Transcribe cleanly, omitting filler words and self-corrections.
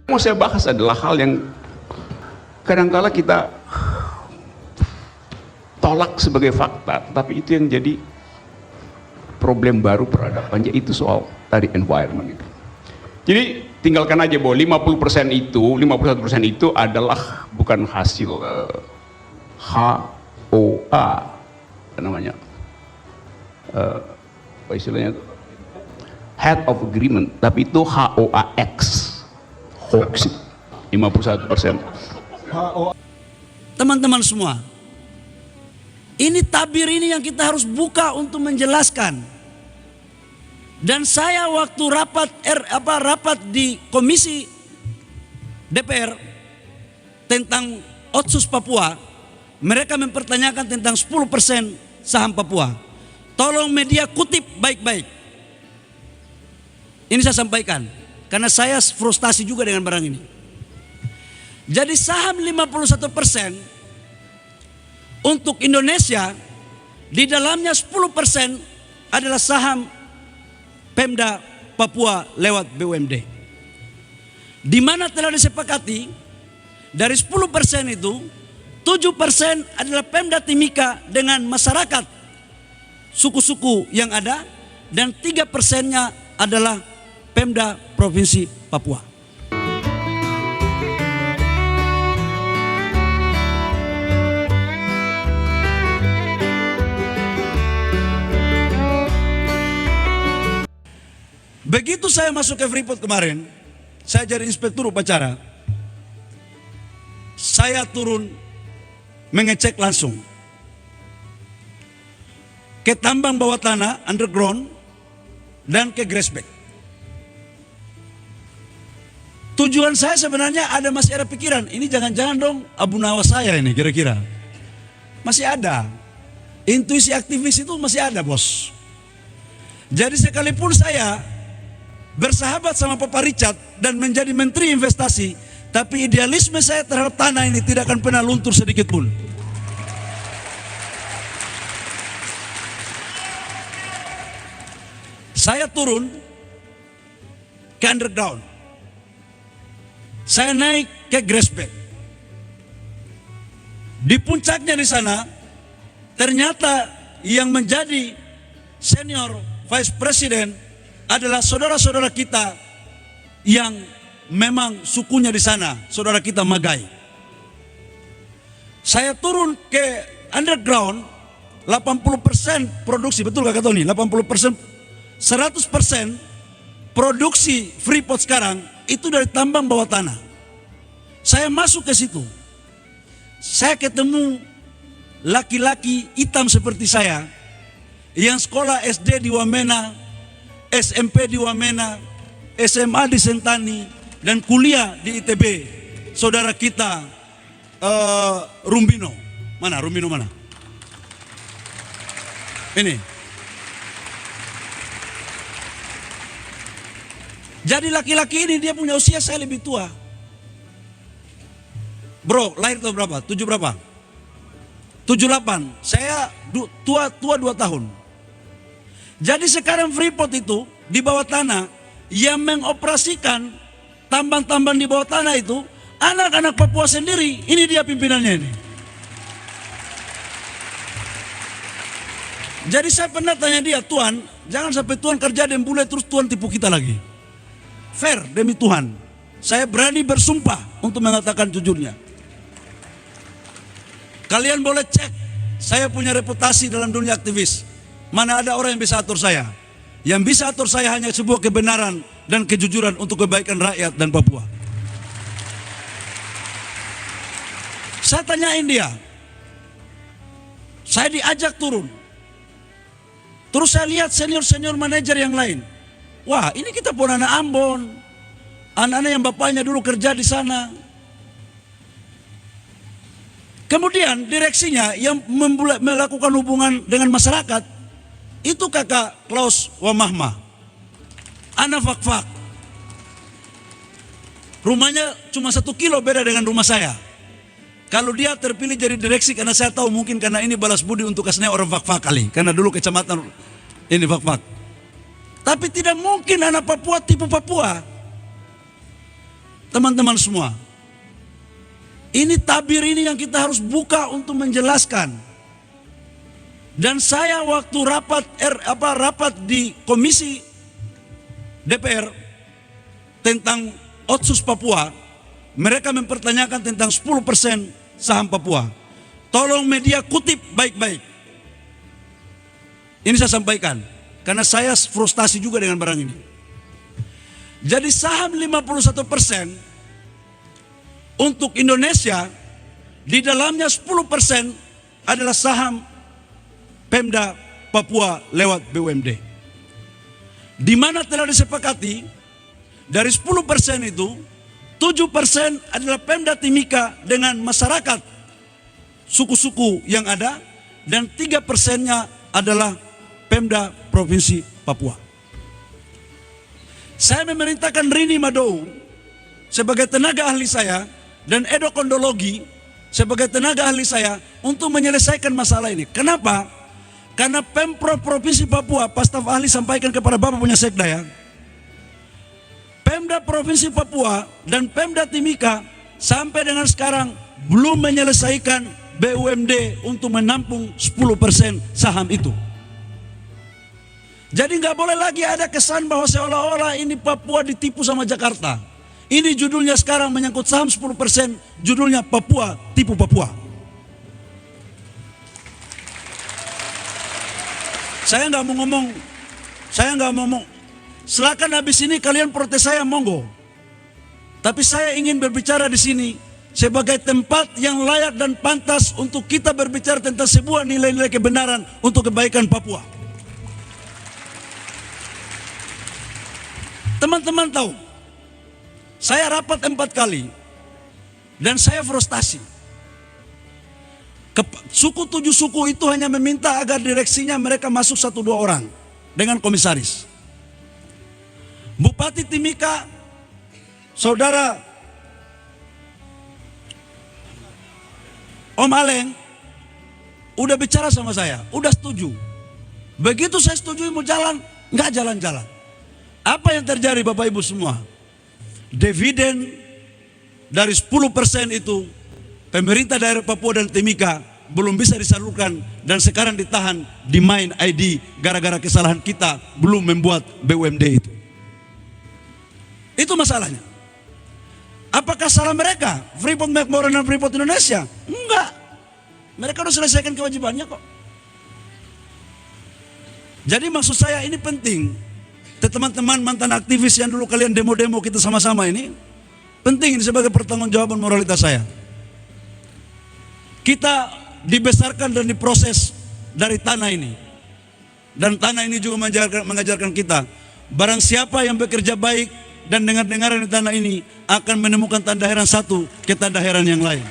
Mau saya bahas adalah hal yang kadangkala kita tolak sebagai fakta, tapi itu yang jadi problem baru peradaban, yaitu soal tadi environment itu. Jadi tinggalkan aja bahwa 50% itu, 51% itu adalah bukan hasil HOA, apa namanya, apa istilahnya, head of agreement, tapi itu HOAX, hoax, 51%. Teman-teman semua, ini tabir ini yang kita harus buka untuk menjelaskan. Dan saya waktu rapat di komisi DPR tentang Otsus Papua, mereka mempertanyakan tentang 10% saham Papua. Tolong media kutip baik-baik. Ini saya sampaikan karena saya frustasi juga dengan barang ini. Jadi saham 51% untuk Indonesia, di dalamnya 10% adalah saham Pemda Papua lewat BUMD. Di mana telah disepakati dari 10% itu 7% adalah Pemda Timika dengan masyarakat suku-suku yang ada, dan 3%-nya adalah Pemda Provinsi Papua. Begitu saya masuk ke Freeport kemarin, saya jadi inspektur upacara. Saya turun mengecek langsung ke tambang bawah tanah, underground, dan ke grassback. Tujuan saya sebenarnya masih ada pikiran, ini jangan-jangan dong Abu Nawas saya ini kira-kira. Masih ada. Intuisi aktivis itu masih ada, bos. Jadi sekalipun saya bersahabat sama Papa Richard dan menjadi Menteri Investasi, tapi idealisme saya terhadap tanah ini tidak akan pernah luntur sedikit pun. Saya turun ke underground, saya naik ke grassback. Di puncaknya di sana, ternyata yang menjadi senior vice president adalah saudara-saudara kita yang memang sukunya di sana, saudara kita Magai. Saya turun ke underground, 80% produksi, betul Kak Tony? 80%, 100% produksi Freeport sekarang itu dari tambang bawah tanah. Saya masuk ke situ. Saya ketemu laki-laki hitam seperti saya yang sekolah SD di Wamena, SMP di Wamena, SMA di Sentani, dan kuliah di ITB. Saudara kita Rumbino. Mana Rumbino mana? Ini. Jadi laki-laki ini dia punya usia saya lebih tua. Bro, lahir tahun berapa? 7 berapa? 78. Saya tua 2 tahun. Jadi sekarang Freeport itu di bawah tanah, yang mengoperasikan tambang-tambang di bawah tanah itu anak-anak Papua sendiri. Ini dia pimpinannya ini. Jadi saya pernah tanya dia, Tuan, jangan sampai Tuan kerja dan bule terus Tuan tipu kita lagi. Fair demi Tuhan. Saya berani bersumpah untuk mengatakan jujurnya. Kalian boleh cek, saya punya reputasi dalam dunia aktivis. Mana ada orang yang bisa atur saya. Yang bisa atur saya hanya sebuah kebenaran dan kejujuran untuk kebaikan rakyat dan Papua. Saya tanyain dia. Saya diajak turun. Terus saya lihat senior-senior manajer yang lain. Wah, ini kita pun anak Ambon. Anak-anak yang bapaknya dulu kerja di sana. Kemudian direksinya yang melakukan hubungan dengan masyarakat itu Kakak Klaus Wamahma, anak Fakfak. Rumahnya cuma 1 kilo beda dengan rumah saya. Kalau dia terpilih jadi direksi, karena saya tahu mungkin karena ini balas budi untuk kasihnya orang Fakfak kali, karena dulu kecamatan ini Fakfak. Tapi tidak mungkin anak Papua tipu Papua. teman-teman semua, ini tabir ini yang kita harus buka untuk menjelaskan. Dan saya waktu rapat di Komisi DPR tentang Otsus Papua, mereka mempertanyakan tentang 10% saham Papua. Tolong media kutip baik-baik. Ini saya sampaikan, karena saya frustasi juga dengan barang ini. Jadi saham 51% untuk Indonesia, di dalamnya 10% adalah saham Pemda Papua lewat BUMD. Di mana telah disepakati, dari 10% itu, 7% adalah Pemda Timika dengan masyarakat suku-suku yang ada, dan 3%-nya adalah Pemda Provinsi Papua. Saya memerintahkan Rini Madou sebagai tenaga ahli saya dan Edo Kondologi sebagai tenaga ahli saya untuk menyelesaikan masalah ini. Kenapa? Karena Pemprov Provinsi Papua, Pak staf ahli sampaikan kepada Bapak punya sekda ya, Pemda Provinsi Papua dan Pemda Timika sampai dengan sekarang belum menyelesaikan BUMD untuk menampung 10% saham itu. Jadi nggak boleh lagi ada kesan bahwa seolah-olah ini Papua ditipu sama Jakarta. Ini judulnya sekarang menyangkut saham 10%, judulnya Papua tipu Papua. Saya nggak mau ngomong. Silakan habis ini kalian protes saya, monggo. Tapi saya ingin berbicara di sini sebagai tempat yang layak dan pantas untuk kita berbicara tentang sebuah nilai-nilai kebenaran untuk kebaikan Papua. Teman-teman tahu, saya rapat 4 kali dan saya frustasi. Suku 7 suku itu hanya meminta agar direksinya mereka masuk 1-2 orang dengan komisaris. Bupati Timika, Saudara Om Aleng, udah bicara sama saya, udah setuju. Begitu saya setuju mau jalan, nggak jalan-jalan. Apa yang terjadi Bapak Ibu semua? Dividen dari 10% itu pemerintah daerah Papua dan Timika belum bisa disalurkan dan sekarang ditahan di Main ID gara-gara kesalahan kita belum membuat BUMD itu. Itu masalahnya. Apakah salah mereka? Freeport McMoran dan Freeport Indonesia? Enggak. Mereka sudah selesaikan kewajibannya kok. Jadi maksud saya ini penting. Teman-teman mantan aktivis yang dulu kalian demo-demo kita sama-sama ini, penting ini sebagai pertanggungjawaban moralitas saya. Kita dibesarkan dan diproses dari tanah ini. Dan tanah ini juga mengajarkan kita, barang siapa yang bekerja baik dan dengar-dengaran di tanah ini akan menemukan tanda heran satu ke tanda heran yang lain.